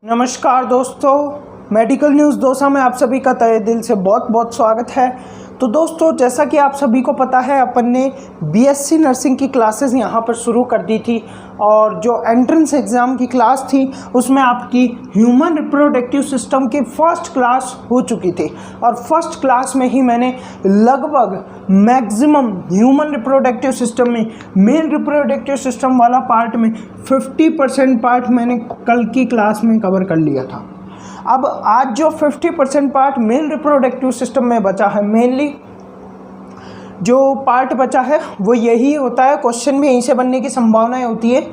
नमस्कार दोस्तों, medical news dosa में आप सभी का तहे दिल से बहुत बहुत स्वागत है। तो दोस्तों, जैसा कि आप सभी को पता है, अपन ने बीएससी नर्सिंग की क्लासेस यहाँ पर शुरू कर दी थी और जो एंट्रेंस एग्ज़ाम की क्लास थी उसमें आपकी ह्यूमन रिप्रोडक्टिव सिस्टम की फ़र्स्ट क्लास हो चुकी थी और फर्स्ट क्लास में ही मैंने लगभग मैक्सिमम ह्यूमन रिप्रोडक्टिव सिस्टम में मेल रिप्रोडक्टिव सिस्टम वाला पार्ट में 50% पार्ट मैंने कल की क्लास में कवर कर लिया था। अब आज जो 50% पार्ट मेल रिप्रोडक्टिव सिस्टम में बचा है, मेनली जो पार्ट बचा है वो यही होता है, क्वेश्चन भी यहीं से बनने की संभावनाएं होती है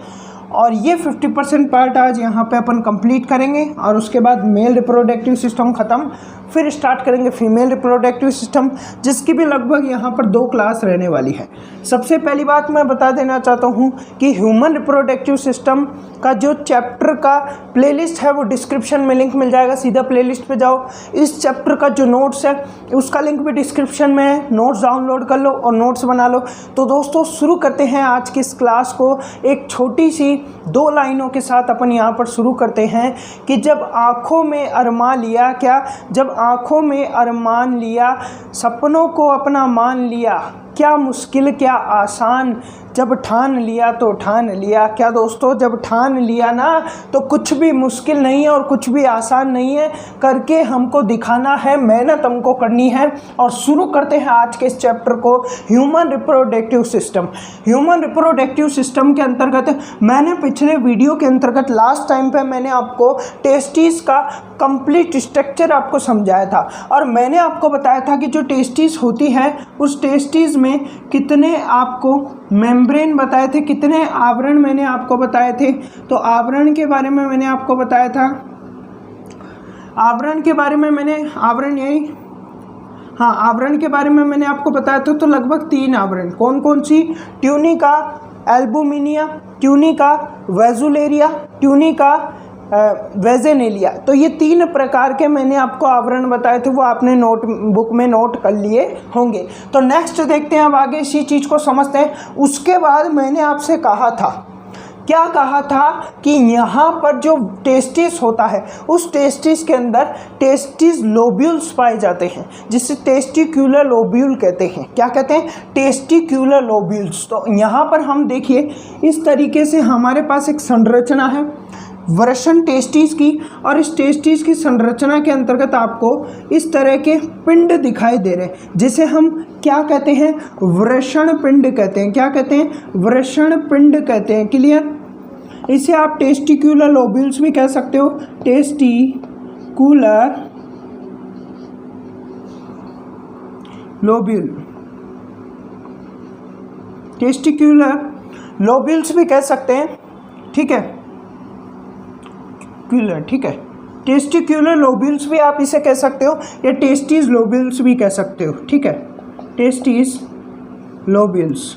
और ये 50% पार्ट आज यहाँ पे अपन कंप्लीट करेंगे और उसके बाद मेल रिप्रोडक्टिव सिस्टम ख़त्म, फिर स्टार्ट करेंगे फीमेल रिप्रोडक्टिव सिस्टम, जिसकी भी लगभग यहाँ पर 2 क्लास रहने वाली है। सबसे पहली बात मैं बता देना चाहता हूँ कि ह्यूमन रिप्रोडक्टिव सिस्टम का जो चैप्टर का प्लेलिस्ट है वो डिस्क्रिप्शन में लिंक मिल जाएगा, सीधा प्लेलिस्ट पे जाओ। इस चैप्टर का जो नोट्स है उसका लिंक भी डिस्क्रिप्शन में है, नोट्स डाउनलोड कर लो और नोट्स बना लो। तो दोस्तों, शुरू करते हैं आज की इस क्लास को। एक छोटी सी 2 लाइनों के साथ अपन यहाँ पर शुरू करते हैं कि जब आँखों में अरमान लिया, क्या जब आँखों में अरमान लिया, सपनों को अपना मान लिया, क्या मुश्किल क्या आसान, जब ठान लिया तो ठान लिया। क्या दोस्तों, जब ठान लिया ना तो कुछ भी मुश्किल नहीं है और कुछ भी आसान नहीं है, करके हमको दिखाना है, मेहनत हमको करनी है। और शुरू करते हैं आज के इस चैप्टर को, human reproductive system. Human reproductive system के अंतर्गत मैंने पिछले वीडियो के अंतर्गत लास्ट टाइम पे मैंने आपको टेस्टिस का कंप्लीट स्ट्रक्चर आपको समझाया था और मैंने आपको बताया था कि जो टेस्टिस होती है उस टेस्टिस में कितने आपको मेम्ब्रेन बताए थे, कितने आवरण मैंने आपको बताए थे। तो आवरण के बारे में मैंने आपको बताया था, आवरण के बारे में मैंने आवरण के बारे में मैंने आपको बताया था। तो लगभग 3 आवरण, कौन कौन सी? Tunica albuginea, tunica vasculosa, tunica vaginalis. तो ये 3 प्रकार के मैंने आपको आवरण बताए थे, वो आपने नोटबुक में नोट कर लिए होंगे। तो नेक्स्ट देखते हैं, अब आगे इसी चीज़ को समझते हैं। उसके बाद मैंने आपसे कहा था, क्या कहा था कि यहाँ पर जो टेस्टिस होता है उस टेस्टिस के अंदर टेस्टिस लोब्यूल्स पाए जाते हैं, जिसे टेस्टिक्यूलर लोब्यूल कहते हैं। क्या कहते हैं? Testicular lobules. तो यहाँ पर हम देखिए, इस तरीके से हमारे पास एक संरचना है वृषण टेस्टिस की और इस टेस्टिस की संरचना के अंतर्गत आपको इस तरह के पिंड दिखाई दे रहे हैं, जिसे हम क्या कहते हैं? वृषण पिंड कहते हैं। क्या कहते हैं? वृषण पिंड कहते हैं। क्लियर? इसे आप टेस्टिक्यूलर लोब्यूल्स भी कह सकते हो, टेस्टिक्यूलर लोब्यूल, टेस्टिक्यूलर लोब्यूल्स भी कह सकते हैं। ठीक है, ठीक है, टेस्टिक्यूलर लोब्यूल्स भी आप इसे कह सकते हो या टेस्टिस लोब्यूल्स भी कह सकते हो। ठीक है, टेस्टिस लोब्यूल्स।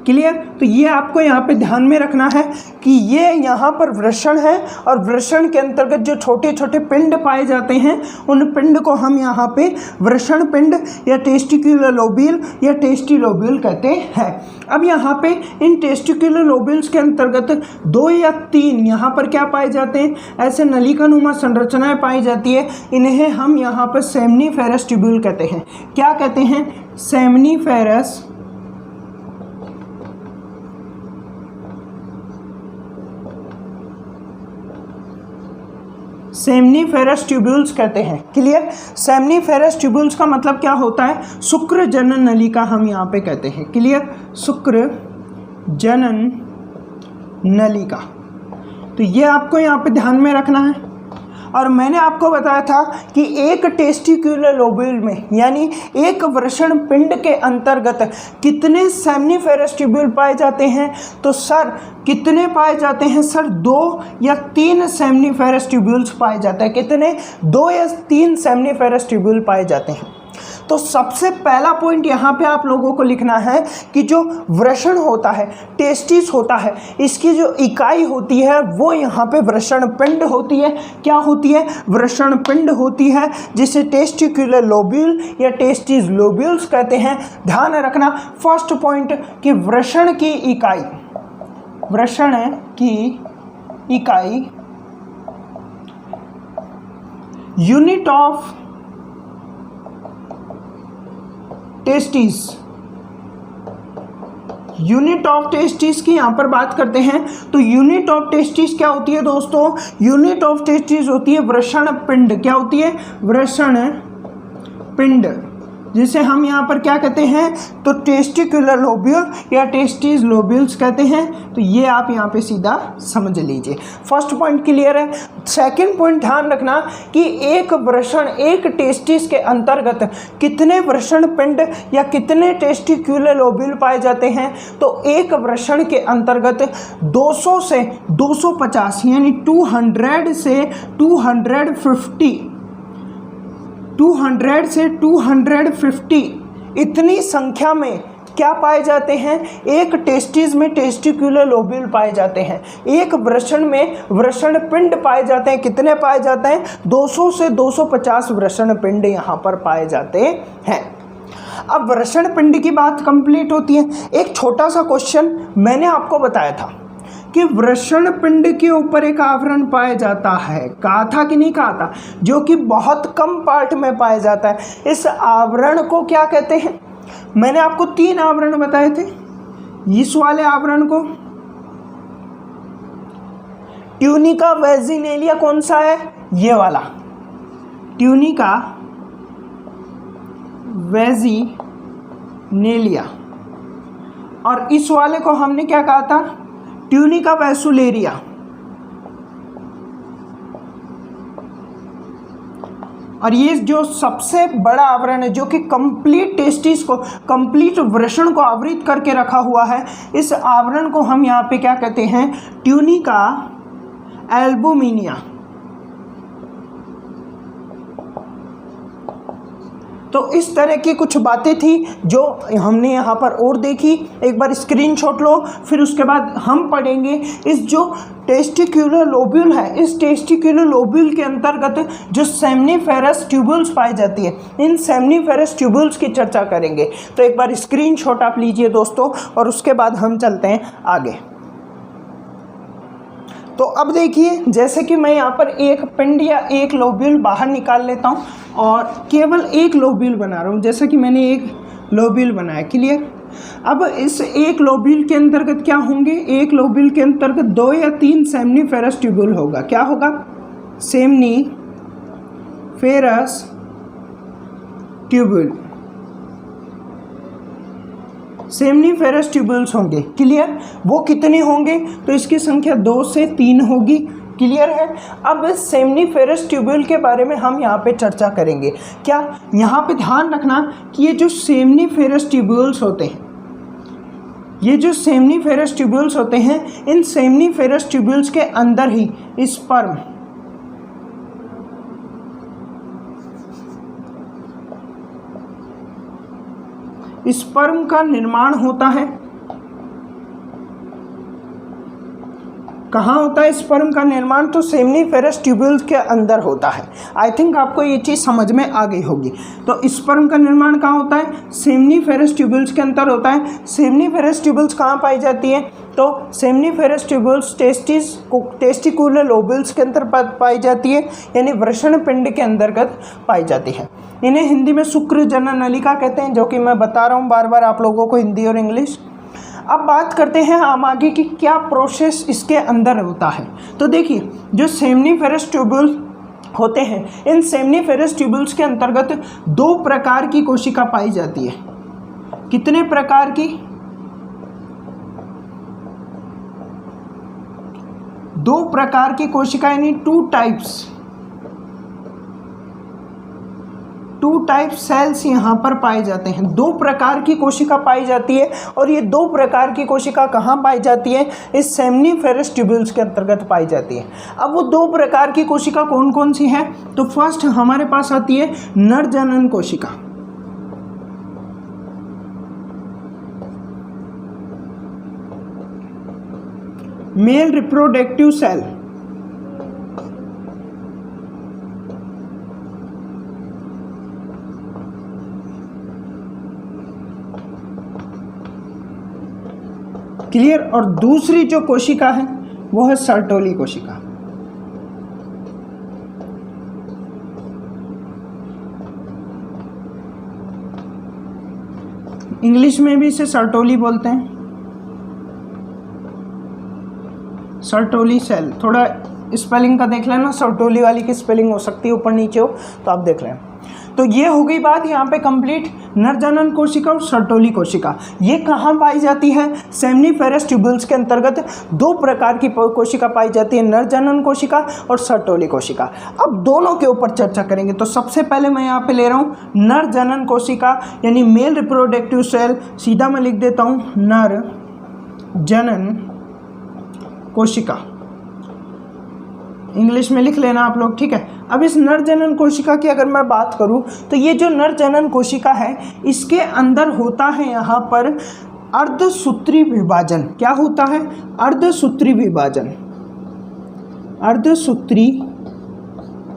क्लियर? तो ये आपको यहाँ पे ध्यान में रखना है कि ये यहाँ पर वृषण है और वृषण के अंतर्गत जो छोटे छोटे पिंड पाए जाते हैं उन पिंड को हम यहाँ पे वृषण पिंड या टेस्टिक्यूलर लोब्यूल या टेस्टी लोब्यूल कहते हैं। अब यहाँ पे इन टेस्टिक्यूलर लोब्यूल्स के अंतर्गत 2 या 3 यहाँ पर क्या पाए जाते हैं? ऐसे नलिकानुमा संरचनाएं पाई जाती है, इन्हें हम यहाँ पर सेमनीफेरस ट्यूब्यूल कहते हैं। क्या कहते हैं? सेमनीफेरस सेमनीफेरस ट्यूब्यूल्स कहते हैं। क्लियर? सेमनीफेरस ट्यूब्यूल्स का मतलब क्या होता है? शुक्र जनन नलिका हम यहाँ पे कहते हैं। क्लियर? शुक्र जनन नलिका। तो ये आपको यहाँ पे ध्यान में रखना है। और मैंने आपको बताया था कि एक टेस्टिक्यूलर लोब्यूल में, यानी एक वृषण पिंड के अंतर्गत कितने सेमनीफेरस ट्यूब्यूल पाए जाते हैं? तो सर कितने पाए जाते हैं? सर 2 या 3 सेमनीफेरस ट्यूब्यूल्स पाए जाते हैं। कितने? 2 या 3 सेमनीफेरस ट्यूब्यूल पाए जाते हैं। तो सबसे पहला पॉइंट यहाँ पे आप लोगों को लिखना है कि जो वृषण होता है, टेस्टिस होता है, इसकी जो इकाई होती है वो यहाँ पे वृषण पिंड होती है। क्या होती है? वृषण पिंड होती है, जिसे टेस्टिक्यूलर लोब्यूल या टेस्टिस लोब्यूल्स कहते हैं। ध्यान रखना फर्स्ट पॉइंट कि वृषण की इकाई, वृषण की इकाई, unit of testis, unit of testis की यहाँ पर बात करते हैं तो यूनिट ऑफ टेस्टिस क्या होती है दोस्तों? यूनिट ऑफ टेस्टिस होती है वृषण पिंड। क्या होती है? वृषण पिंड, जिसे हम यहाँ पर क्या कहते हैं? तो टेस्टिकुलर लोब्यूल या टेस्टिस लोब्यूल्स कहते हैं। तो ये आप यहाँ पे सीधा समझ लीजिए। फर्स्ट पॉइंट क्लियर है। सेकंड पॉइंट ध्यान रखना कि एक वृषण, एक टेस्टिस के अंतर्गत कितने वृषण पिंड या कितने टेस्टिकुलर लोब्यूल पाए जाते हैं? तो एक वृषण के अंतर्गत 200 से 250 यानी 200 से 250 इतनी संख्या में क्या पाए जाते हैं? एक टेस्टिस में टेस्टिकुलर लोब्यूल पाए जाते हैं। एक वृषण में वृषण पिंड पाए जाते हैं। कितने पाए जाते हैं? 200 से 250 वृषण पिंड यहाँ पर पाए जाते हैं। अब वृषण पिंड की बात कंप्लीट होती है। एक छोटा सा क्वेश्चन मैंने आपको बताया था कि वृषण पिंड के ऊपर एक आवरण पाया जाता है। कहा था कि नहीं कहा था? जो कि बहुत कम पार्ट में पाया जाता है। इस आवरण को क्या कहते हैं? मैंने आपको 3 आवरण बताए थे। इस वाले आवरण को ट्यूनिका वेजिनेलिया कौन सा है? ये वाला ट्यूनिका वेजिनेलिया। और इस वाले को हमने क्या कहा था? ट्यूनिका वेसुलेरिया। और ये जो सबसे बड़ा आवरण है जो कि कंप्लीट टेस्टिस को, कंप्लीट वृषण को आवृत करके रखा हुआ है, इस आवरण को हम यहाँ पे क्या कहते हैं? ट्यूनिका एल्बुमिनिया। तो इस तरह की कुछ बातें थी जो हमने यहाँ पर और देखी। एक बार स्क्रीनशॉट लो, फिर उसके बाद हम पढ़ेंगे इस जो टेस्टिकुलर लोब्यूल है, इस टेस्टिकुलर लोब्यूल के अंतर्गत जो सेमनीफेरस ट्यूबुल्स पाई जाती है, इन सेमनीफेरस ट्यूबुल्स की चर्चा करेंगे। तो एक बार स्क्रीनशॉट आप लीजिए दोस्तों, और उसके बाद हम चलते हैं आगे। तो अब देखिए, जैसे कि मैं यहाँ पर एक पिंड या एक लोब्यूल बाहर निकाल लेता हूँ और केवल एक लोब्यूल बना रहा हूँ। जैसा कि मैंने एक लोब्यूल बनाया, क्लियर। अब इस एक लोब्यूल के अंतर्गत क्या होंगे? एक लोब्यूल के अंतर्गत 2 या 3 सेमनीफेरस ट्यूबुल होगा। क्या होगा? सेमनीफेरस ट्यूबुल, सेमनीफेरस ट्यूबुल्स होंगे, क्लियर। वो कितने होंगे? तो इसकी संख्या 2 से 3 होगी, क्लियर है। अब इस सेमनीफेरस ट्यूबुल के बारे में हम यहाँ पे चर्चा करेंगे। क्या? यहाँ पे ध्यान रखना कि ये जो सेमनीफेरस ट्यूबुल्स होते हैं, ये जो सेमनीफेरस ट्यूबुल्स होते हैं, इन सेमनीफेरस ट्यूबुल्स के अंदर ही स्पर्म का निर्माण होता है। कहाँ होता है स्पर्म का निर्माण? तो सेमनीफेरस ट्यूबुल्स के अंदर होता है। आई थिंक आपको ये चीज़ समझ में आ गई होगी। तो स्पर्म का निर्माण कहाँ होता है? सेमनीफेरस ट्यूबुल्स के अंदर होता है। सेमनीफेरस ट्यूबुल्स कहाँ पाई जाती है? तो सेमनीफेरस ट्यूबुल्स टेस्टिकुलर लोब्यूल्स के अंदर पाई जाती है, यानी वृषण पिंड के अंतर्गत पाई जाती है। इन्हें हिंदी में शुक्र जनन नलिका कहते हैं, जो कि मैं बता रहा हूँ बार बार आप लोगों को, हिंदी और इंग्लिश। अब बात करते हैं हम आगे की क्या प्रोसेस इसके अंदर होता है। तो देखिए, जो सेमनीफेरस ट्यूबुल होते हैं, इन सेमनीफेरस ट्यूबुल्स के अंतर्गत 2 प्रकार की कोशिका पाई जाती है। कितने प्रकार की? 2 प्रकार की कोशिका, यानी 2 टाइप सेल्स यहाँ पर पाए जाते हैं। 2 प्रकार की कोशिका पाई जाती है, और ये 2 प्रकार की कोशिका कहाँ पाई जाती है? इस सेमनीफेरस ट्यूबुल्स के अंतर्गत पाई जाती है। अब वो 2 प्रकार की कोशिका कौन कौन सी है? तो फर्स्ट हमारे पास आती है नर जनन कोशिका। Male reproductive cell, clear. और दूसरी जो कोशिका है वो है सर्टोली कोशिका। इंग्लिश में भी इसे सर्टोली बोलते हैं, सर्टोली सेल। थोड़ा स्पेलिंग का देख लेना, सर्टोली वाली की स्पेलिंग हो सकती है ऊपर नीचे हो तो आप देख लें। तो ये हो गई बात यहाँ पे कंप्लीट, नर जनन कोशिका और सर्टोली कोशिका। ये कहाँ पाई जाती है? सेमनीफेरस ट्यूबुल्स के अंतर्गत दो प्रकार की कोशिका पाई जाती है, नर जनन कोशिका और सर्टोली कोशिका। अब दोनों के ऊपर चर्चा करेंगे। तो सबसे पहले मैं यहाँ पे ले रहा हूँ नर जनन कोशिका यानी मेल रिप्रोडक्टिव सेल। सीधा मैं लिख देता हूँ नर जनन कोशिका, इंग्लिश में लिख लेना आप लोग, ठीक है। अब इस नर जनन कोशिका की अगर मैं बात करूं तो ये जो नर जनन कोशिका है इसके अंदर होता है यहाँ पर अर्धसूत्री विभाजन। क्या होता है? अर्धसूत्री विभाजन, अर्धसूत्री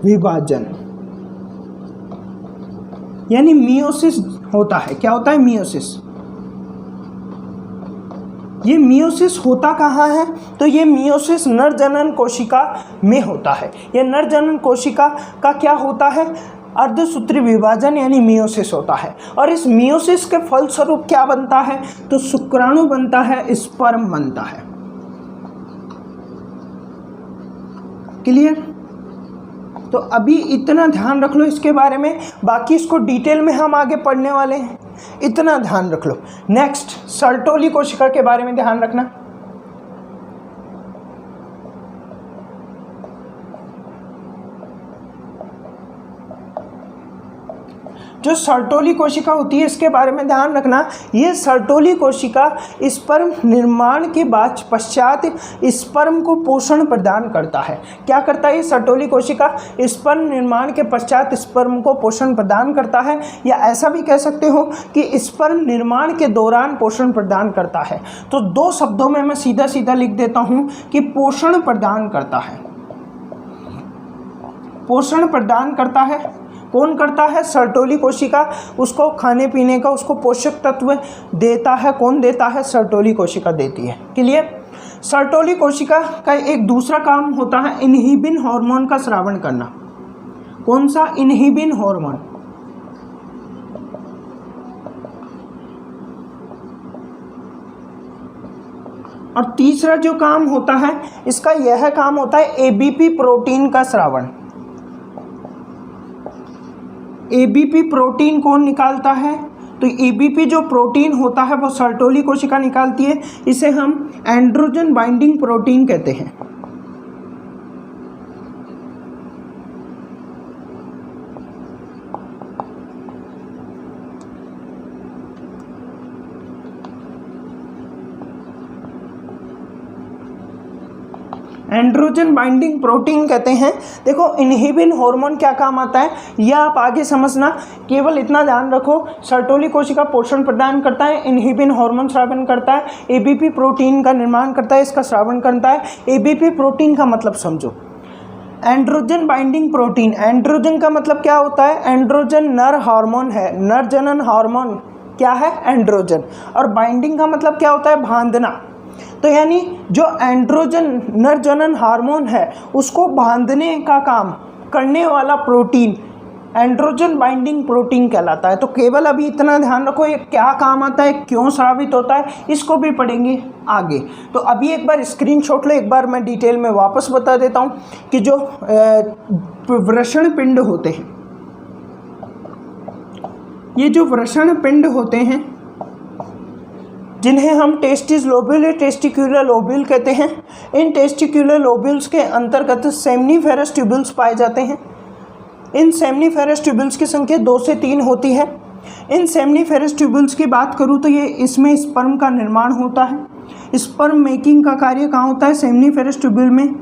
विभाजन यानी मियोसिस होता है। क्या होता है? मियोसिस। ये मियोसिस होता कहाँ है? तो ये मियोसिस नर जनन कोशिका में होता है। ये नर जनन कोशिका का क्या होता है? अर्धसूत्री विभाजन यानी मियोसिस होता है। और इस मियोसिस के फलस्वरूप क्या बनता है? तो शुक्राणु बनता है, स्पर्म बनता है। क्लियर? तो अभी इतना ध्यान रख लो इसके बारे में, बाकी इसको डिटेल में हम आगे पढ़ने वाले हैं, इतना ध्यान रख लो। नेक्स्ट सर्टोली कोशिका के बारे में ध्यान रखना। जो सर्टोली कोशिका होती है इसके बारे में ध्यान रखना। ये सर्टोली कोशिका स्पर्म निर्माण के बाद पश्चात स्पर्म को पोषण प्रदान करता है। क्या करता है ये सर्टोली कोशिका? स्पर्म निर्माण के पश्चात स्पर्म को पोषण प्रदान करता है, या ऐसा भी कह सकते हो कि स्पर्म निर्माण के दौरान पोषण प्रदान करता है। तो दो शब्दों में मैं सीधा सीधा लिख देता हूं कि पोषण प्रदान करता है। पोषण प्रदान करता है कौन करता है? सर्टोली कोशिका। उसको खाने पीने का, उसको पोषक तत्व देता है। कौन देता है? सर्टोली कोशिका देती है। क्लियर? सर्टोली कोशिका का एक दूसरा काम होता है इनहिबिन हार्मोन का स्रावन करना। कौन सा? Inhibin hormone. और तीसरा जो काम होता है इसका यह काम होता है एबीपी प्रोटीन का स्रावन। एबीपी प्रोटीन कौन निकालता है? तो एबीपी जो प्रोटीन होता है वो सर्टोली कोशिका निकालती है। इसे हम एंड्रोजन बाइंडिंग प्रोटीन कहते हैं। एंड्रोजन बाइंडिंग प्रोटीन कहते हैं। देखो इनहिबिन हार्मोन क्या काम आता है यह आप आगे समझना, केवल इतना ध्यान रखो। सर्टोली कोशिका पोषण प्रदान करता है, इनहिबिन हार्मोन स्रावन करता है, एबीपी प्रोटीन का निर्माण करता है, इसका स्रावन करता है। एबीपी प्रोटीन का मतलब समझो, एंड्रोजन बाइंडिंग प्रोटीन। एंड्रोजन का मतलब क्या होता है? एंड्रोजन नर हार्मोन है, नर जनन हार्मोन क्या है? एंड्रोजन। और बाइंडिंग का मतलब क्या होता है? बांधना। तो यानी जो एंड्रोजन नर जनन हार्मोन है उसको बांधने का काम करने वाला प्रोटीन एंड्रोजन बाइंडिंग प्रोटीन कहलाता है। तो केवल अभी इतना ध्यान रखो ये क्या काम आता है, क्यों स्रावित होता है, इसको भी पढ़ेंगे आगे। तो अभी एक बार स्क्रीनशॉट लो, एक बार मैं डिटेल में वापस बता देता हूँ कि जो वृषण पिंड होते हैं, ये जो वृषण पिंड होते हैं जिन्हें हम टेस्टिस लोब्यूल या टेस्टिक्युलर लोब्यूल कहते हैं, इन टेस्टिक्युलर लोब्यूल्स के अंतर्गत सेमनीफेरस ट्यूबुल्स पाए जाते हैं। इन सेमनीफेरस ट्यूबुल्स की संख्या 2 से 3 होती है। इन सेमनीफेरस ट्यूबुल्स की बात करूँ तो ये इसमें स्पर्म का निर्माण होता है। स्पर्म मेकिंग का कार्य कहाँ होता है? सेमनीफेरस ट्यूबुल में।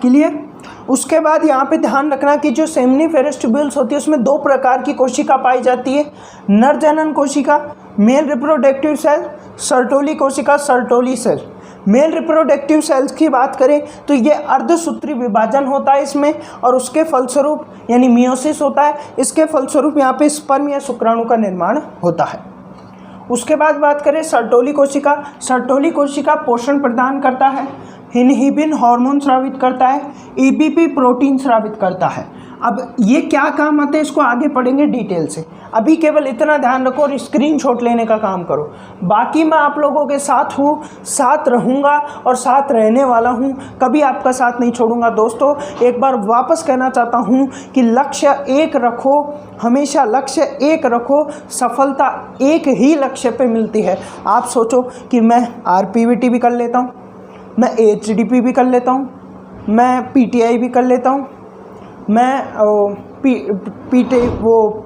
क्लियर? उसके बाद यहाँ पे ध्यान रखना कि जो सेमनीफेरस ट्यूबुल्स होती है उसमें 2 प्रकार की कोशिका पाई जाती है, नर जनन कोशिका मेल रिप्रोडक्टिव सेल, सर्टोली कोशिका Sertoli cell. Male reproductive cells की बात करें तो ये अर्धसूत्री विभाजन होता है इसमें, और उसके फलस्वरूप यानी मियोसिस होता है। इसके फलस्वरूप यहाँ पे स्पर्म या शुक्राणु का निर्माण होता है। उसके बाद बात करें सर्टोली कोशिका। सर्टोली कोशिका पोषण प्रदान करता है, इनहिबिन हार्मोन स्रावित करता है, ईबीपी प्रोटीन स्रावित करता है। अब ये क्या काम आते हैं इसको आगे पढ़ेंगे डिटेल से। अभी केवल इतना ध्यान रखो और स्क्रीनशॉट लेने का काम करो। बाकी मैं आप लोगों के साथ हूँ, साथ रहूँगा और साथ रहने वाला हूँ, कभी आपका साथ नहीं छोड़ूंगा। दोस्तों एक बार वापस कहना चाहता हूँ कि लक्ष्य एक रखो, हमेशा लक्ष्य एक रखो, सफलता एक ही लक्ष्य पे मिलती है। आप सोचो कि मैं आरपीवीटी भी कर लेता हूँ, मैं एचडीपी भी कर लेता हूँ, मैं पीटीआई भी कर लेता हूँ, मैं पीटे वो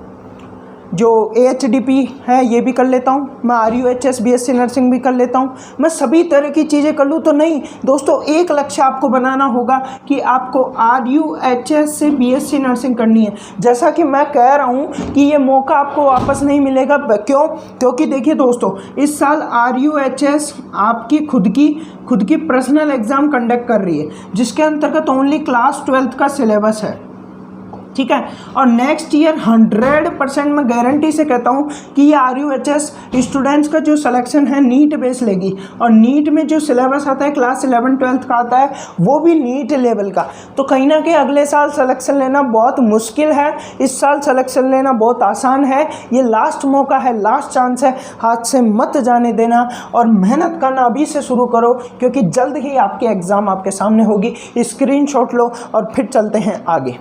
जो एचडीपी है ये भी कर लेता हूँ, मैं आरयूएचएस बीएससी नर्सिंग भी कर लेता हूँ, मैं सभी तरह की चीज़ें कर लूँ तो नहीं। दोस्तों एक लक्ष्य आपको बनाना होगा कि आपको आरयूएचएस से बीएससी नर्सिंग करनी है। जैसा कि मैं कह रहा हूँ कि ये मौका आपको वापस नहीं मिलेगा। क्यों? क्योंकि देखिए दोस्तों, इस साल आरयूएचएस आपकी खुद की पर्सनल एग्ज़ाम कंडक्ट कर रही है, जिसके अंतर्गत ओनली क्लास 12th का सिलेबस है, ठीक है। और नेक्स्ट ईयर 100% मैं गारंटी से कहता हूँ कि ये आरयूएचएस स्टूडेंट्स का जो सिलेक्शन है नीट बेस लेगी, और नीट में जो सिलेबस आता है क्लास 11-12th का आता है वो भी नीट लेवल का। तो कहीं ना कहीं अगले साल सिलेक्शन लेना बहुत मुश्किल है, इस साल सिलेक्शन लेना बहुत आसान है। ये लास्ट मौका है, लास्ट चांस है, हाथ से मत जाने देना और मेहनत करना अभी से शुरू करो, क्योंकि जल्द ही आपकी एग्ज़ाम आपके सामने होगी। स्क्रीनशॉट लो और फिर चलते हैं आगे।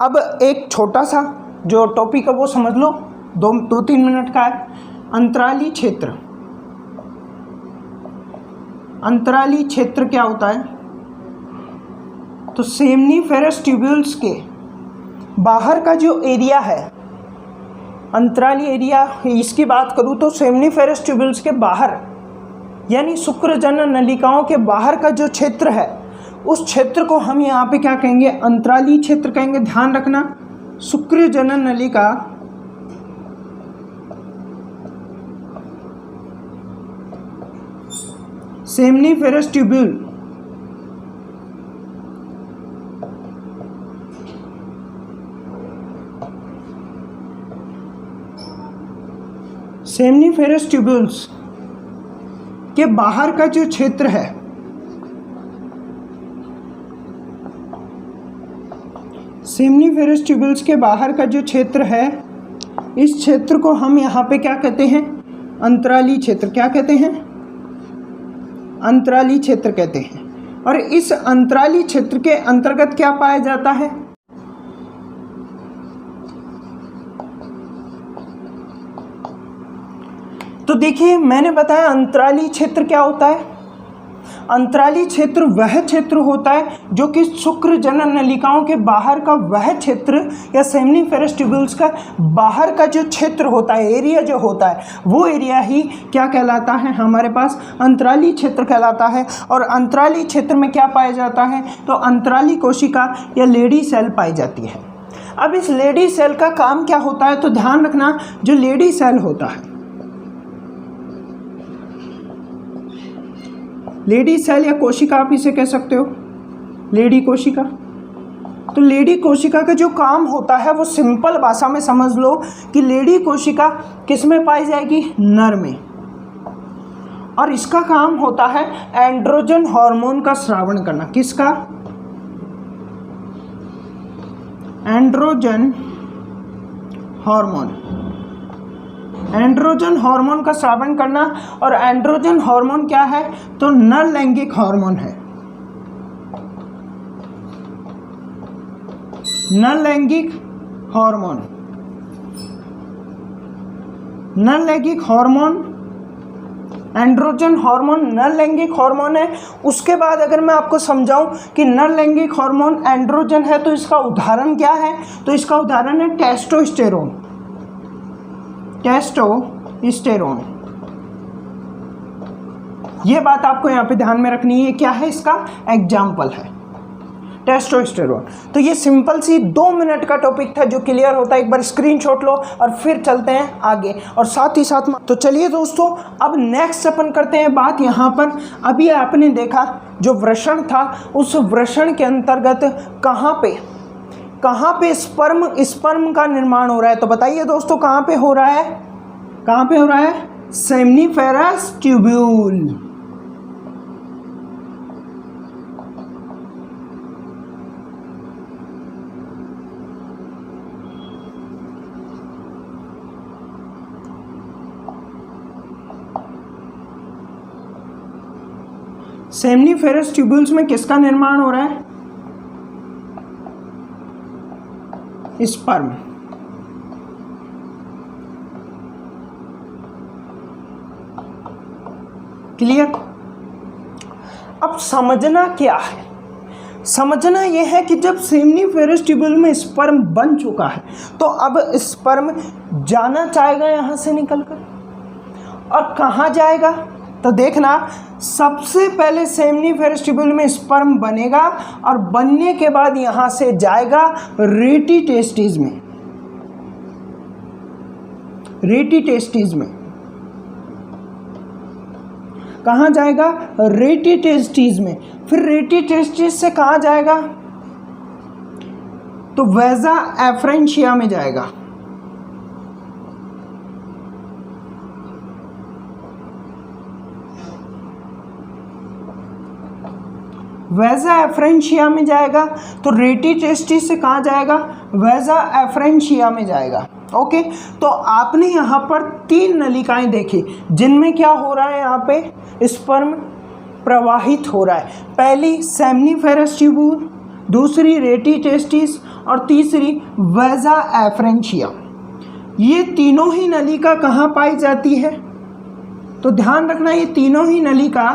अब एक छोटा सा जो टॉपिक है वो समझ लो, 2-3 मिनट का है। अंतराली क्षेत्र। अंतराली क्षेत्र क्या होता है? तो सेमनीफेरस ट्यूब्यूल्स के बाहर का जो एरिया है, अंतराली एरिया, इसकी बात करूँ तो सेमनीफेरस ट्यूब्यूल्स के बाहर यानी शुक्रजनन नलिकाओं के बाहर का जो क्षेत्र है, उस क्षेत्र को हम यहाँ पे क्या कहेंगे? अंतराली क्षेत्र कहेंगे। ध्यान रखना, शुक्रजनन नलिका सेमनीफेरस ट्यूब्यूल, सेमनीफेरस ट्यूब्यूल्स के बाहर का जो क्षेत्र है, सेमनीफेरस ट्यूब्यूल्स के बाहर का जो क्षेत्र है, इस क्षेत्र को हम यहाँ पे क्या कहते हैं? अंतराली क्षेत्र। क्या कहते हैं? अंतराली क्षेत्र कहते हैं। और इस अंतराली क्षेत्र के अंतर्गत क्या पाया जाता है? तो देखिए मैंने बताया अंतराली क्षेत्र क्या होता है। अंतराली क्षेत्र वह क्षेत्र होता है जो कि शुक्रजनन नलिकाओं के बाहर का वह क्षेत्र या सेमनीफेरस ट्यूब्यूल्स का बाहर का जो क्षेत्र होता है, एरिया जो होता है, वो एरिया ही क्या कहलाता है? हमारे पास अंतराली क्षेत्र कहलाता है। और अंतराली क्षेत्र में क्या पाया जाता है? तो अंतराली कोशिका या लेडी सेल पाई जाती है। अब इस लेडी सेल का काम क्या होता है? तो ध्यान रखना, जो लेडी सेल होता है, लेडी सेल या कोशिका आप इसे कह सकते हो, लेडी कोशिका। तो लेडी कोशिका का जो काम होता है वो सिंपल भाषा में समझ लो कि लेडी कोशिका किस में पाई जाएगी? नर में। और इसका काम होता है एंड्रोजन हार्मोन का स्रावन करना। किसका? Androgen hormone. एंड्रोजन हार्मोन का स्रावन करना। और एंड्रोजन हार्मोन क्या है? तो नर लैंगिक हार्मोन है। नर लैंगिक हार्मोन, नर लैंगिक हार्मोन, एंड्रोजन हार्मोन नर लैंगिक हार्मोन है। उसके बाद अगर मैं आपको समझाऊं कि नर लैंगिक हार्मोन एंड्रोजन है तो इसका उदाहरण क्या है? तो इसका उदाहरण है टेस्टोस्टेरोन। टेस्टोस्टेरोन, ये बात आपको यहाँ पे ध्यान में रखनी है। क्या है? इसका एग्जाम्पल है टेस्टोस्टेरोन। तो ये सिंपल सी 2 मिनट का टॉपिक था जो क्लियर होता है। एक बार स्क्रीनशॉट लो और फिर चलते हैं आगे। और साथ ही साथ तो चलिए दोस्तों, अब नेक्स्ट अपन करते हैं बात यहाँ पर। अभी आपने देखा जो वृषण था, उस वृषण के अंतर्गत कहाँ पे स्पर्म का निर्माण हो रहा है? तो बताइए दोस्तों, कहाँ पे हो रहा है? कहाँ पे हो रहा है? Seminiferous tubule. सेमनीफेरस ट्यूब्यूल्स में किसका निर्माण हो रहा है? स्पर्म। क्लियर? अब समझना क्या है? समझना यह है कि जब सेमनीफेरस ट्यूब्यूल में स्पर्म बन चुका है तो अब स्पर्म जाना चाहेगा यहां से निकलकर, और कहां जाएगा? तो देखना, सबसे पहले सेमनीफेरस ट्यूब्यूल में स्पर्म बनेगा और बनने के बाद यहां से जाएगा रेटी टेस्टिस में। रेटी टेस्टिस में कहां जाएगा? रेटी टेस्टिस में। फिर रेटी टेस्टिस से कहां जाएगा? तो वेजा एफरेंशिया में जाएगा। वेजा एफरेंशिया में जाएगा। तो रेटी टेस्टिस से कहाँ जाएगा? वेजा एफरेंशिया में जाएगा। ओके, तो आपने यहाँ पर 3 नलिकाएं देखी जिनमें क्या हो रहा है? यहाँ पे स्पर्म प्रवाहित हो रहा है। पहली सेमनीफेरस ट्यूब्यूल, दूसरी रेटी टेस्टिस और तीसरी वेजा एफरेंशिया। ये तीनों ही नलिका कहाँ पाई जाती है? तो ध्यान रखना, ये तीनों ही नलिका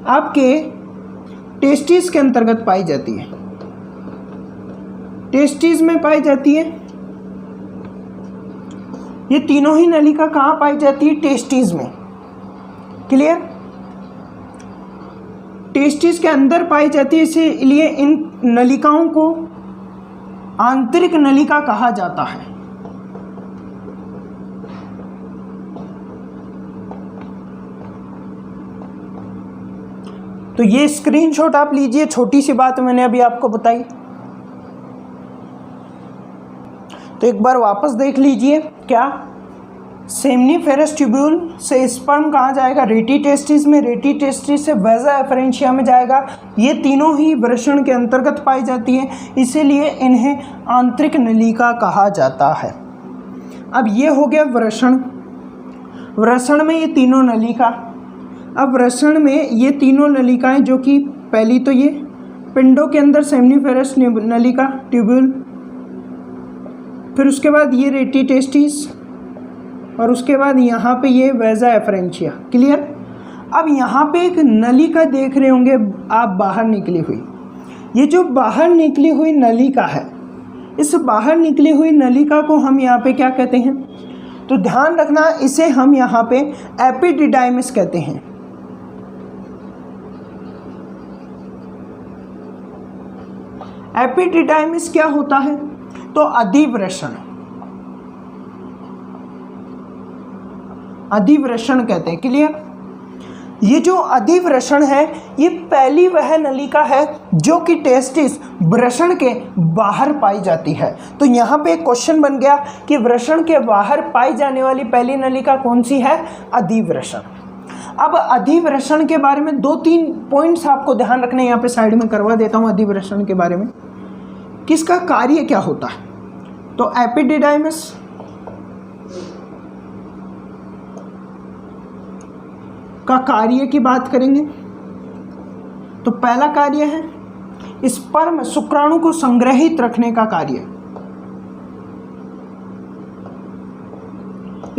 आपके टेस्टिस के अंतर्गत पाई जाती है। टेस्टिस में पाई जाती है। ये तीनों ही नलिका कहाँ पाई जाती है? टेस्टिस में। क्लियर? टेस्टिस के अंदर पाई जाती है, इसीलिए इन नलिकाओं को आंतरिक नलिका कहा जाता है। तो ये स्क्रीनशॉट आप लीजिए, छोटी सी बात मैंने अभी आपको बताई। तो एक बार वापस देख लीजिए, क्या सेमनीफेरस ट्यूब्यूल से स्पर्म कहाँ जाएगा? रेटी टेस्टिस में। रेटी टेस्टिस से वेजा एफरेंशिया में जाएगा। ये तीनों ही वृषण के अंतर्गत पाई जाती है, इसीलिए इन्हें आंतरिक नलिका कहा जाता है। अब ये हो गया वृषण। वृषण में ये तीनों नलिका। अब वृषण में ये तीनों नलिकाएं, जो कि पहली तो ये पिंडों के अंदर सेमनीफेरस नलिका ट्यूब्यूल, फिर उसके बाद ये रेटी टेस्टिस, और उसके बाद यहाँ पे ये वेजा एफरेंशिया। क्लियर? अब यहाँ पे एक नलिका देख रहे होंगे आप बाहर निकली हुई। ये जो बाहर निकली हुई नलिका है, इस बाहर निकली हुई नलिका को हम यहाँ पे क्या कहते हैं? तो ध्यान रखना, इसे हम यहाँ पे एपिडिडाइमिस कहते हैं। एपिडिडाइमिस क्या होता है? तो अधिवृषण। अधिवृषण कहते हैं। क्लियर? ये जो अधिवृषण है, ये पहली वह नलिका है जो कि टेस्टिस वृषण के बाहर पाई जाती है। तो यहाँ पे एक क्वेश्चन बन गया कि वृषण के बाहर पाई जाने वाली पहली नलिका कौन सी है? अधिवृषण। अब अधिवृषण के बारे में 2-3 पॉइंट्स आपको ध्यान रखने, यहाँ पे साइड में करवा देता हूँ। अधिवृषण के बारे में किसका कार्य क्या होता है? तो एपिडिडाइमिस का कार्य की बात करेंगे तो पहला कार्य है स्पर्म शुक्राणु को संग्रहित रखने का कार्य।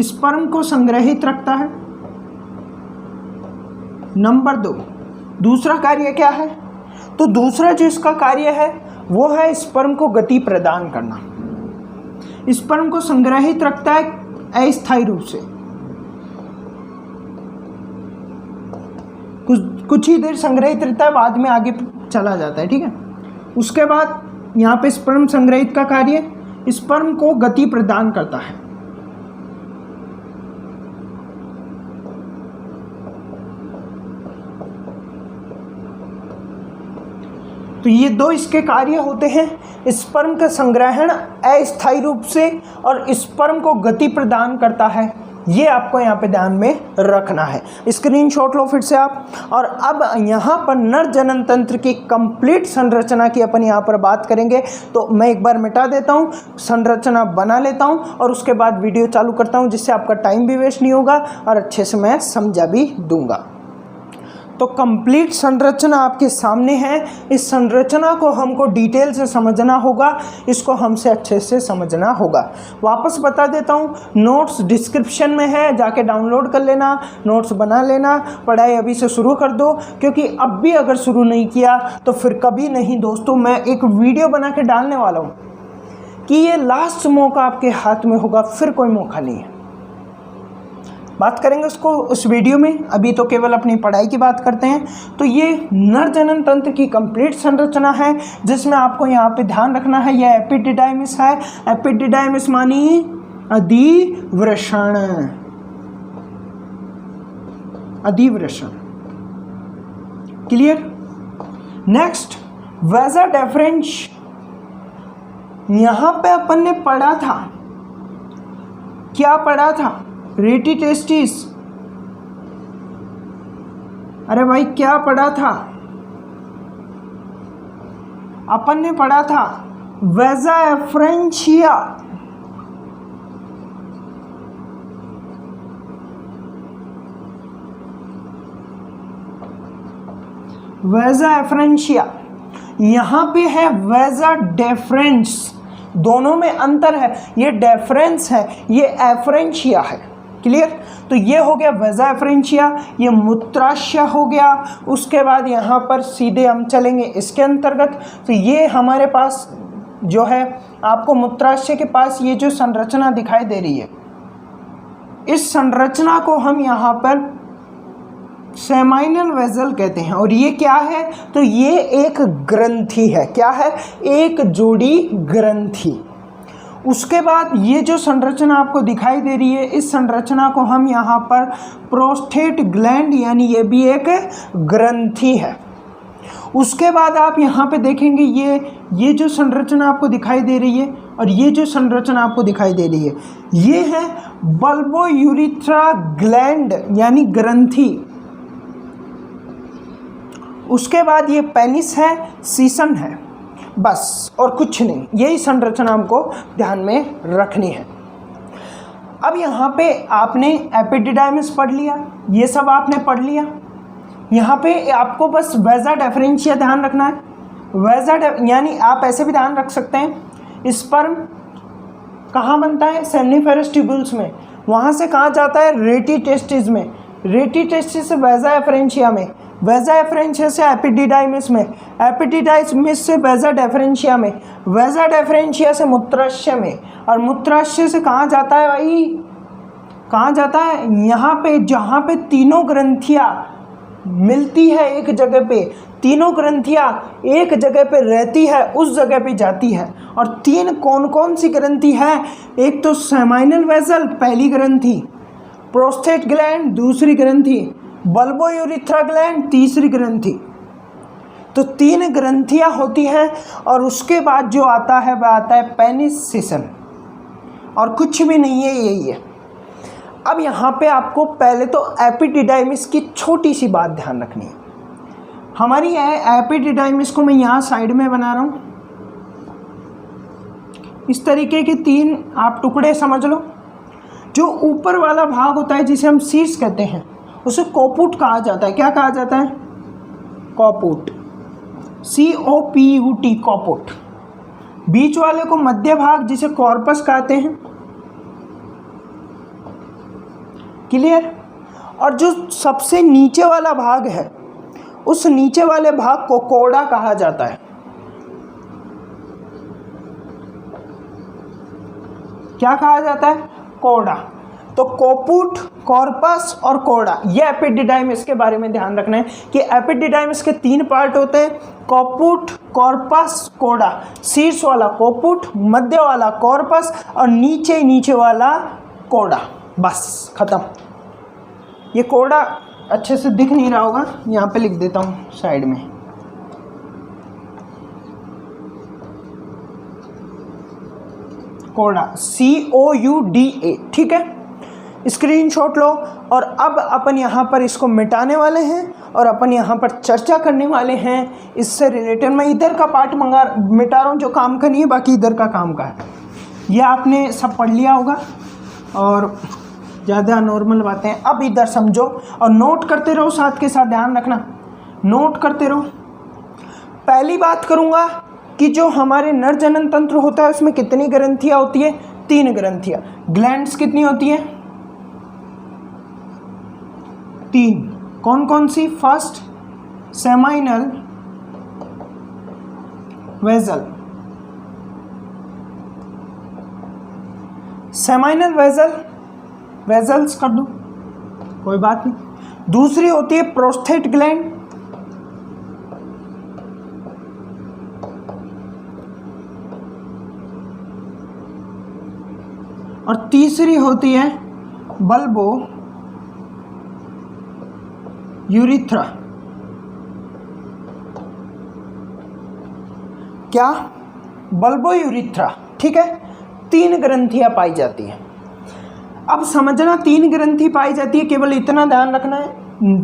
स्पर्म को संग्रहित रखता है। नंबर 2, दूसरा कार्य क्या है? तो दूसरा जो इसका कार्य है वो है स्पर्म को गति प्रदान करना। स्पर्म को संग्रहित रखता है अस्थायी रूप से, कुछ ही देर संग्रहित रहता है, बाद में आगे चला जाता है। ठीक है? उसके बाद यहाँ पे स्पर्म संग्रहित का कार्य स्पर्म को गति प्रदान करता है। तो ये दो इसके कार्य होते हैं। स्पर्म का संग्रहण अस्थायी रूप से और स्पर्म को गति प्रदान करता है। ये आपको यहाँ पे ध्यान में रखना है। स्क्रीनशॉट लो फिर से आप। और अब यहाँ पर नर जनन तंत्र की कंप्लीट संरचना की अपन यहाँ पर बात करेंगे। तो मैं एक बार मिटा देता हूँ, संरचना बना लेता हूँ और उसके बाद वीडियो चालू करता हूँ, जिससे आपका टाइम भी वेस्ट नहीं होगा और अच्छे से मैं समझा भी दूंगा। तो कंप्लीट संरचना आपके सामने है। इस संरचना को हमको डिटेल से समझना होगा, इसको हमसे अच्छे से समझना होगा। वापस बता देता हूँ, नोट्स डिस्क्रिप्शन में है, जाके डाउनलोड कर लेना, नोट्स बना लेना। पढ़ाई अभी से शुरू कर दो, क्योंकि अब भी अगर शुरू नहीं किया तो फिर कभी नहीं। दोस्तों, मैं एक वीडियो बना के डालने वाला हूँ कि ये लास्ट मौका आपके हाथ में होगा, फिर कोई मौका नहीं है। बात करेंगे उसको उस वीडियो में, अभी तो केवल अपनी पढ़ाई की बात करते हैं। तो ये नर जनन तंत्र की कंप्लीट संरचना है, जिसमें आपको यहाँ पे ध्यान रखना है, यह एपिडिडाइमिस है। एपिडिडाइमिस मानी अधिवृषण, अधिवृषण। क्लियर? नेक्स्ट, वैसा डेफरेंस। यहाँ पे अपन ने पढ़ा था, क्या पढ़ा था? रेटी टेस्टिस। अरे भाई क्या पढ़ा था? अपन ने पढ़ा था वैजा एफ्रेंशिया। वैजा एफ्रेंशिया। यहां पे है वैजा डेफरेंस, दोनों में अंतर है। ये डेफरेंस है, ये एफ्रेंशिया है। क्लियर? तो ये हो गया वैजा एफ्रेंशिया, ये मूत्राशय हो गया। उसके बाद यहाँ पर सीधे हम चलेंगे इसके अंतर्गत। तो ये हमारे पास जो है, आपको मूत्राशय के पास ये जो संरचना दिखाई दे रही है, इस संरचना को हम यहाँ पर सेमाइनल वेसल कहते हैं। और ये क्या है? तो ये एक ग्रंथि है। क्या है? एक जोड़ी ग्रंथि। उसके बाद ये जो संरचना आपको दिखाई दे रही है, इस संरचना को हम यहाँ पर प्रोस्टेट ग्लैंड, यानी ये भी एक ग्रंथि है। उसके बाद आप यहाँ पे देखेंगे ये जो संरचना आपको दिखाई दे रही है और ये जो संरचना आपको दिखाई दे रही है, ये है बल्बोयूरेथ्रा ग्लैंड, यानी ग्रंथि। उसके बाद ये पेनिस है, सीसन है, बस और कुछ नहीं। यही संरचना हमको ध्यान में रखनी है। अब यहाँ पे आपने एपिडिडाइमिस पढ़ लिया, ये सब आपने पढ़ लिया। यहाँ पे आपको बस वैजा डेफरेंशिया ध्यान रखना है। वैजा यानी आप ऐसे भी ध्यान रख सकते हैं, स्पर्म कहाँ बनता है? सेमनीफेरस ट्यूब्यूल्स में। वहाँ से कहाँ जाता है? रेटी टेस्टिस में। रेटी टेस्टिस से वैजा एफ्रेंशिया में, वैजा एफ्रेंशिया से एपिडिडाइमिस में, एपिडिडाइमिस से वैजा डेफरेंशिया में, वैजा डेफरेंशिया से मूत्राशय में, और मूत्राशय से कहाँ जाता है भाई? कहाँ जाता है? यहाँ पे, जहाँ पे तीनों ग्रंथियाँ मिलती है एक जगह पे, तीनों ग्रंथियाँ एक जगह पे रहती है, उस जगह पे जाती है। और तीन कौन कौन सी ग्रंथि है? एक तो सेमाइनल वेसल, पहली ग्रंथि, प्रोस्टेट ग्लैंड, दूसरी ग्रंथि, बल्बोयूरेथ्रा ग्लैंड, तीसरी ग्रंथि। तो तीन ग्रंथियां होती हैं। और उसके बाद जो आता है वह आता है पेनिस, सीसन, और कुछ भी नहीं है, यही है। अब यहाँ पे आपको पहले तो एपिडिडाइमिस की छोटी सी बात ध्यान रखनी है। हमारी एपिडिडाइमिस को मैं यहाँ साइड में बना रहा हूँ। इस तरीके के तीन आप टुकड़े समझ लो। जो ऊपर वाला भाग होता है, जिसे हम शीर्ष कहते हैं, उसे कोपुट कहा जाता है। क्या कहा जाता है? कोपुट, COPUT, कोपुट। बीच वाले को मध्य भाग, जिसे कॉर्पस कहते हैं। क्लियर? और जो सबसे नीचे वाला भाग है, उस नीचे वाले भाग को कोड़ा कहा जाता है। क्या कहा जाता है? कोड़ा। तो कोपुट, कॉर्पस और कोड़ा, ये एपिडिडाइमिस के बारे में ध्यान रखना है कि एपिडिडाइमिस के तीन पार्ट होते हैं, कोपुट, कॉर्पस, कोड़ा। शीर्ष वाला कोपुट, मध्य वाला कॉर्पस और नीचे वाला कोड़ा। बस खत्म। ये कोड़ा अच्छे से दिख नहीं रहा होगा, यहाँ पे लिख देता हूँ साइड में। कौड़ा, COUDA, ठीक है। स्क्रीनशॉट लो और अब अपन यहाँ पर इसको मिटाने वाले हैं और अपन यहाँ पर चर्चा करने वाले हैं इससे रिलेटेड। मैं इधर का पार्ट मिटा रहा हूँ जो काम का नहीं है, बाकी इधर का काम का है। ये आपने सब पढ़ लिया होगा और ज़्यादा नॉर्मल बातें हैं। अब इधर समझो और नोट करते रहो, साथ के साथ ध्यान रखना, नोट करते रहो। पहली बात करूँगा कि जो हमारे नर जनन तंत्र होता है उसमें कितनी ग्रंथियाँ होती है? 3 ग्रंथियाँ। ग्लैंड्स कितनी होती है? 3। कौन कौन सी? First seminal vessel, seminal vessels कर दो, कोई बात नहीं। दूसरी होती है प्रोस्थेट ग्लैंड, और तीसरी होती है बल्बो यूरिथ्रा। क्या? बल्बो यूरिथ्रा, ठीक है। 3 ग्रंथियां पाई जाती हैं। अब समझना 3 ग्रंथि पाई जाती है, केवल इतना ध्यान रखना है।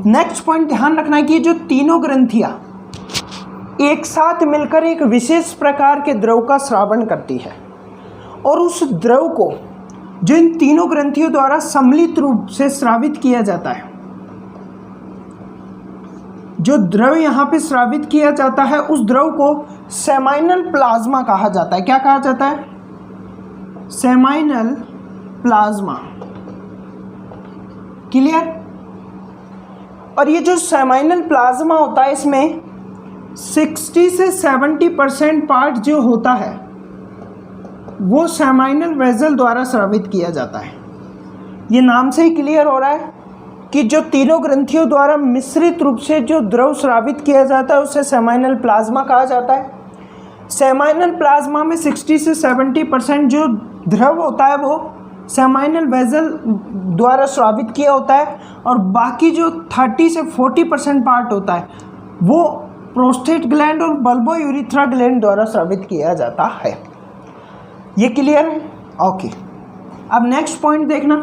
नेक्स्ट पॉइंट ध्यान रखना है कि जो तीनों ग्रंथियां एक साथ मिलकर एक विशेष प्रकार के द्रव का स्रावन करती है और उस द्रव को जो इन तीनों ग्रंथियों द्वारा सम्मिलित रूप से स्रावित किया जाता है, जो द्रव यहाँ पे स्रावित किया जाता है उस द्रव को सेमाइनल प्लाज्मा कहा जाता है। क्या कहा जाता है? Seminal plasma. क्लियर? और ये जो सेमाइनल प्लाज्मा होता है इसमें 60 से 70% पार्ट जो होता है वो सेमाइनल वेजल द्वारा स्रावित किया जाता है। ये नाम से ही क्लियर हो रहा है कि जो तीनों ग्रंथियों द्वारा मिश्रित रूप से जो द्रव स्रावित किया जाता है उसे सेमाइनल प्लाज्मा कहा जाता है। सेमाइनल प्लाज्मा में 60 से 70% जो द्रव होता है वो सेमाइनल वेजल द्वारा स्रावित किया होता है और बाकी जो 30 से 40% पार्ट होता है वो प्रोस्टेट ग्लैंड और बल्बो यूरिथ्रा ग्लैंड द्वारा स्रावित किया जाता है। ये क्लियर है? ओके। अब नेक्स्ट पॉइंट देखना,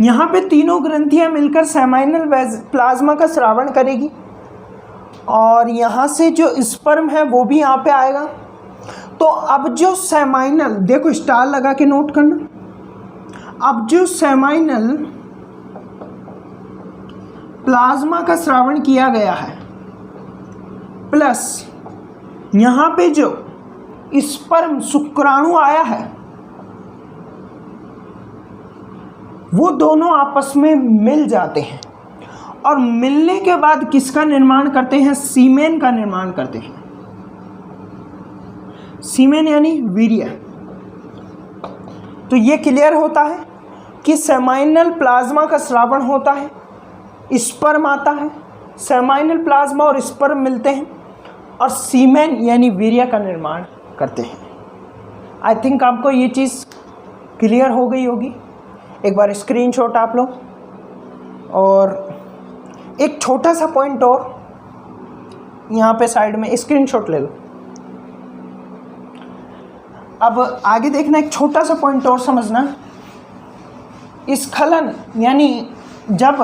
यहाँ पे तीनों ग्रंथियाँ मिलकर सेमाइनल प्लाज्मा का स्रावन करेगी और यहाँ से जो स्पर्म है वो भी यहाँ पे आएगा। तो अब जो सेमाइनल, देखो स्टार लगा के नोट करना, अब जो सेमाइनल प्लाज्मा का स्रावन किया गया है प्लस यहाँ पे जो स्पर्म शुक्राणु आया है वो दोनों आपस में मिल जाते हैं और मिलने के बाद किसका निर्माण करते हैं? सीमेन का निर्माण करते हैं। सीमेन यानी वीर्य। तो ये क्लियर होता है कि सेमाइनल प्लाज्मा का स्रावन होता है, स्पर्म आता है, सेमाइनल प्लाज्मा और स्पर्म मिलते हैं और सीमेन यानी वीर्य का निर्माण करते हैं। आई थिंक आपको ये चीज़ क्लियर हो गई होगी। एक बार स्क्रीनशॉट आप लो और एक छोटा सा पॉइंट और यहाँ पे साइड में स्क्रीनशॉट ले लो। अब आगे देखना, एक छोटा सा पॉइंट और समझना। स्खलन यानी जब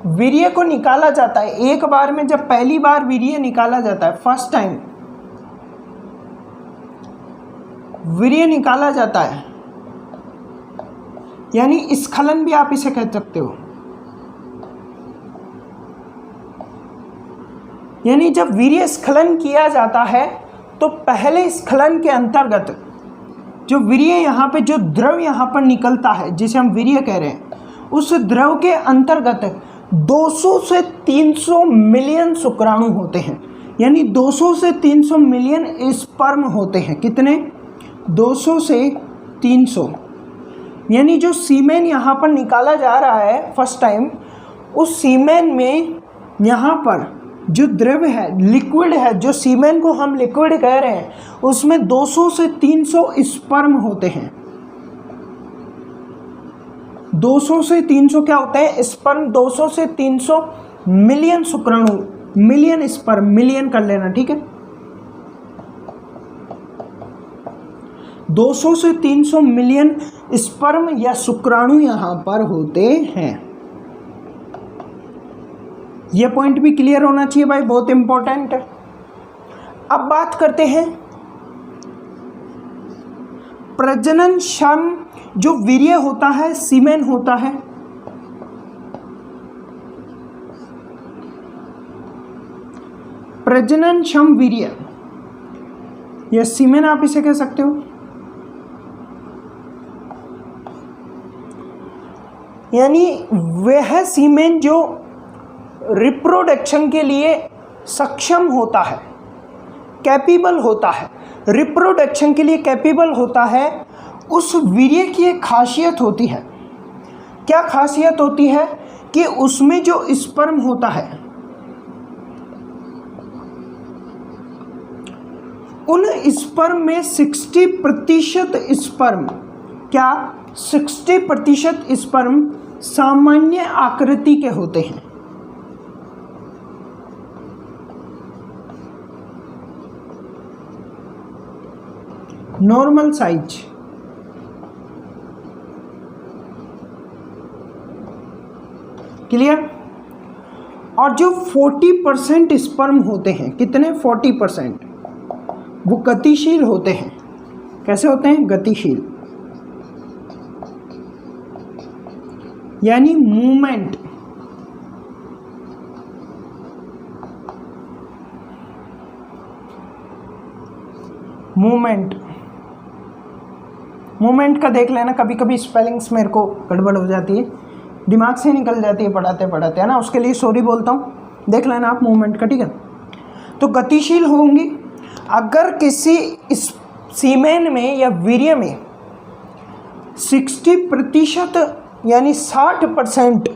वीर्य को निकाला जाता है, एक बार में जब पहली बार वीर्य निकाला जाता है, फर्स्ट टाइम वीर्य निकाला जाता है, यानी स्खलन भी आप इसे कह सकते हो। यानी जब वीर्य स्खलन किया जाता है तो पहले स्खलन के अंतर्गत जो वीर्य यहाँ पे जो द्रव यहाँ पर निकलता है जिसे हम वीर्य कह रहे हैं, उस द्रव के अंतर्गत 200 से 300 मिलियन शुक्राणु होते हैं। यानी 200 से 300 मिलियन स्पर्म होते हैं। कितने? 200 से 300। यानी जो सीमेन यहाँ पर निकाला जा रहा है फर्स्ट टाइम, उस सीमेन में यहाँ पर जो द्रव है, लिक्विड है, जो सीमेन को हम लिक्विड कह रहे हैं, उसमें 200 से 300 स्पर्म होते हैं। 200 से 300 क्या होते हैं? स्पर्म। 200 से 300 मिलियन शुक्राणु, मिलियन स्पर्म, मिलियन कर लेना, ठीक है। 200 से 300 मिलियन स्पर्म या शुक्राणु यहाँ पर होते हैं। ये पॉइंट भी क्लियर होना चाहिए भाई, बहुत इंपॉर्टेंट है। अब बात करते हैं प्रजननक्षम जो वीर्य होता है, सीमेन होता है, प्रजननक्षम वीर्य या सीमेन आप इसे कह सकते हो, यानी वह सीमेन जो रिप्रोडक्शन के लिए सक्षम होता है, कैपेबल होता है, रिप्रोडक्शन के लिए कैपेबल होता है, उस वीर्य की एक खासियत होती है। क्या खासियत होती है कि उसमें जो स्पर्म होता है, उन स्पर्म में 60% स्पर्म, क्या 60% स्पर्म सामान्य आकृति के होते हैं। Normal size. क्लियर। और जो 40% स्पर्म होते हैं, कितने 40%, वो गतिशील होते हैं। कैसे होते हैं? गतिशील, यानी मूवमेंट, मूवमेंट का देख लेना, कभी कभी स्पेलिंग्स मेरे को गड़बड़ हो जाती है, दिमाग से निकल जाती है पढ़ाते पढ़ाते, है ना, उसके लिए सॉरी बोलता हूँ, देख लेना आप मूवमेंट का, ठीक है। तो गतिशील होंगी। अगर किसी सीमेन में या वीर्य में 60% यानी 60%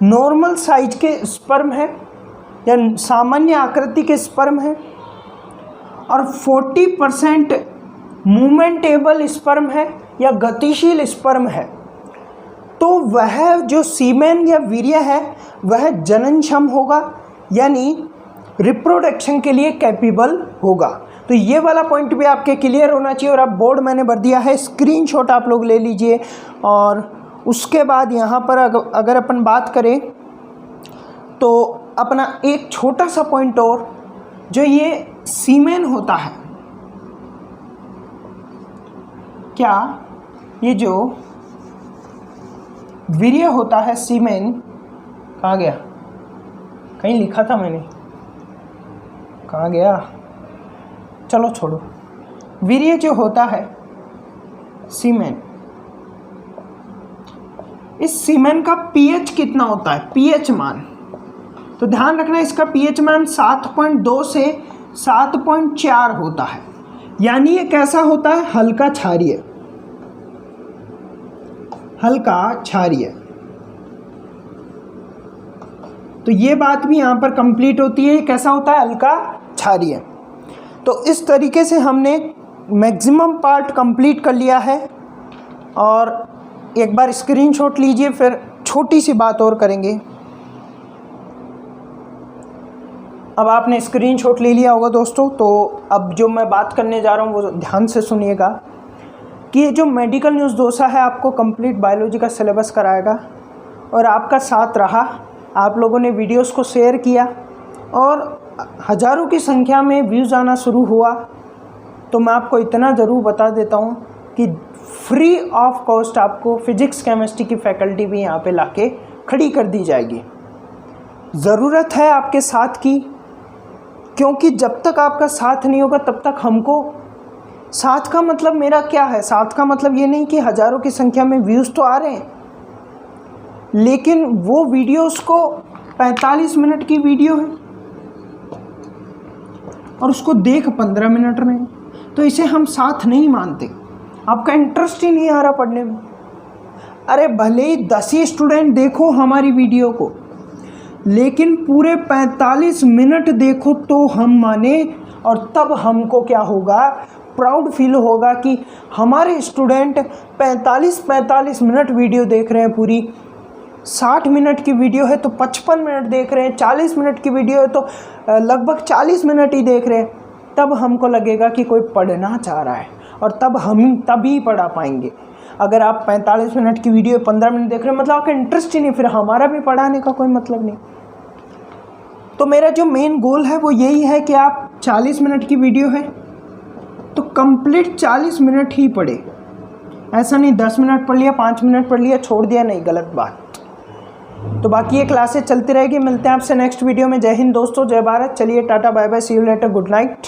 नॉर्मल साइज के स्पर्म है या सामान्य आकृति के स्पर्म है और 40% मूवमेंटेबल स्पर्म है या गतिशील स्पर्म है, तो वह जो सीमेन या वीर्य है वह जननक्षम होगा, यानी रिप्रोडक्शन के लिए कैपेबल होगा। तो ये वाला पॉइंट भी आपके क्लियर होना चाहिए। और अब बोर्ड मैंने भर दिया है, स्क्रीनशॉट आप लोग ले लीजिए। और उसके बाद यहाँ पर अगर अपन बात करें तो अपना एक छोटा सा पॉइंट और, जो ये सीमेन होता है, क्या ये जो वीर्य होता है सीमेन, कहाँ गया, कहीं लिखा था मैंने, कहाँ गया, चलो छोड़ो। वीर्य जो होता है सीमेन, इस सीमेन का पीएच कितना होता है, पीएच मान, तो ध्यान रखना इसका पीएच मान 7.2 से 7.4 होता है। यानी ये कैसा होता है, हल्का क्षारीय, हल्का क्षारीय। तो ये बात भी यहाँ पर कंप्लीट होती है, कैसा होता है, हल्का क्षारीय। तो इस तरीके से हमने मैक्सिमम पार्ट कंप्लीट कर लिया है। और एक बार स्क्रीनशॉट लीजिए, फिर छोटी सी बात और करेंगे। अब आपने स्क्रीनशॉट ले लिया होगा दोस्तों, तो अब जो मैं बात करने जा रहा हूँ वो ध्यान से सुनिएगा कि ये जो मेडिकल न्यूज़ डोसा है आपको कंप्लीट बायोलॉजी का सिलेबस कराएगा। और आपका साथ रहा, आप लोगों ने वीडियोस को शेयर किया और हज़ारों की संख्या में व्यूज़ आना शुरू हुआ। तो मैं आपको इतना ज़रूर बता देता हूँ कि फ्री ऑफ कॉस्ट आपको फिजिक्स केमिस्ट्री की फैकल्टी भी यहाँ पे लाके खड़ी कर दी जाएगी। ज़रूरत है आपके साथ की, क्योंकि जब तक आपका साथ नहीं होगा तब तक हमको, साथ का मतलब मेरा क्या है, साथ का मतलब ये नहीं कि हज़ारों की संख्या में व्यूज़ तो आ रहे हैं, लेकिन वो वीडियोस को 45 मिनट की वीडियो है और उसको देख 15 मिनट में, तो इसे हम साथ नहीं मानते। आपका इंटरेस्ट ही नहीं आ रहा पढ़ने में। अरे भले ही 10 ही स्टूडेंट देखो हमारी वीडियो को, लेकिन पूरे 45 मिनट देखो तो हम माने, और तब हमको क्या होगा, प्राउड फील होगा कि हमारे स्टूडेंट 45 मिनट वीडियो देख रहे हैं पूरी। 60 मिनट की वीडियो है तो 55 मिनट देख रहे हैं, 40 मिनट की वीडियो है तो लगभग 40 मिनट ही देख रहे हैं। तब हमको लगेगा कि कोई पढ़ना चाह रहा है। और तब हम तभी पढ़ा पाएंगे। अगर आप 45 मिनट की वीडियो 15 मिनट देख रहे हैं, मतलब आपका इंटरेस्ट ही नहीं, फिर हमारा भी पढ़ाने का कोई मतलब नहीं। तो मेरा जो मेन गोल है वो यही है कि आप 40 मिनट की वीडियो है तो कंप्लीट 40 मिनट ही पढ़े। ऐसा नहीं 10 मिनट पढ़ लिया, 5 मिनट पढ़ लिया, छोड़ दिया, नहीं, गलत बात। तो बाकी ये क्लासेस चलती रहेगी। मिलते हैं आपसे नेक्स्ट वीडियो में। जय हिंद दोस्तों, जय भारत। चलिए tata bye bye, see you later, good night.